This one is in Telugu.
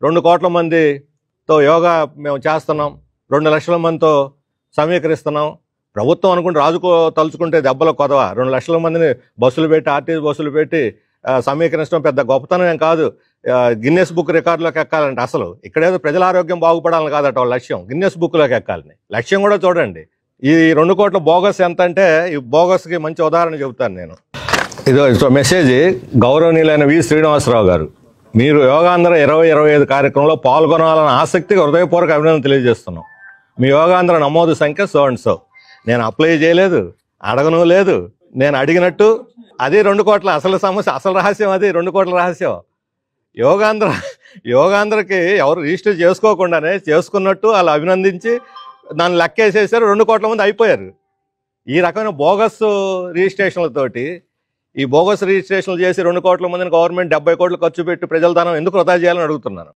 2 కోట్ల మందితో యోగా మేము చేస్తున్నాం, 2 లక్షల మందితో సమీకరిస్తున్నాం. ప్రభుత్వం అనుకుంటే రాజుకో తలుచుకుంటే దెబ్బలు కొదవ. 2 లక్షల మందిని బస్సులు పెట్టి, ఆర్టీసీ బస్సులు పెట్టి సమీకరించడం పెద్ద గొప్పతనం ఏం కాదు. గిన్నెస్ బుక్ రికార్డులోకి ఎక్కాలంటే అసలు ఇక్కడేదో ప్రజల ఆరోగ్యం బాగుపడాలని కాదట వాళ్ళ లక్ష్యం, గిన్నెస్ బుక్లోకి ఎక్కాలని. లక్ష్యం కూడా చూడండి. ఈ 2 కోట్ల బోగస్ ఎంత అంటే, ఈ బోగస్కి మంచి ఉదాహరణ చెబుతాను నేను. ఇదో మెసేజ్. గౌరవనీయులైన వి శ్రీనివాసరావు గారు, మీరు యోగాంధ్ర 2025 కార్యక్రమంలో పాల్గొనాలని ఆసక్తిగా హృదయపూర్వక అభినందన తెలియజేస్తున్నాం. మీ యోగాంధ్ర నమోదు సంఖ్య సో అండ్ సో. నేను అప్లై చేయలేదు, అడగను లేదు. నేను అడిగినట్టు అది 2 కోట్ల అసలు సమస్య, అసలు రహస్యం అది 2 కోట్ల రహస్యం. యోగాంధ్రకి ఎవరు రిజిస్టర్ చేసుకోకుండానే చేసుకున్నట్టు వాళ్ళు అభినందించి దాన్ని లెక్కేసేసారు. 2 కోట్ల మంది అయిపోయారు. ఈ రకమైన బోగస్ రిజిస్ట్రేషన్లతోటి, ఈ బోగస్ రిజిస్ట్రేషన్లు చేసి 2 కోట్ల మందిని గవర్నమెంట్ 70 కోట్లు ఖర్చు పెట్టి ప్రజల ధనం ఎందుకు వృధా చేయాలని అడుగుతున్నాను.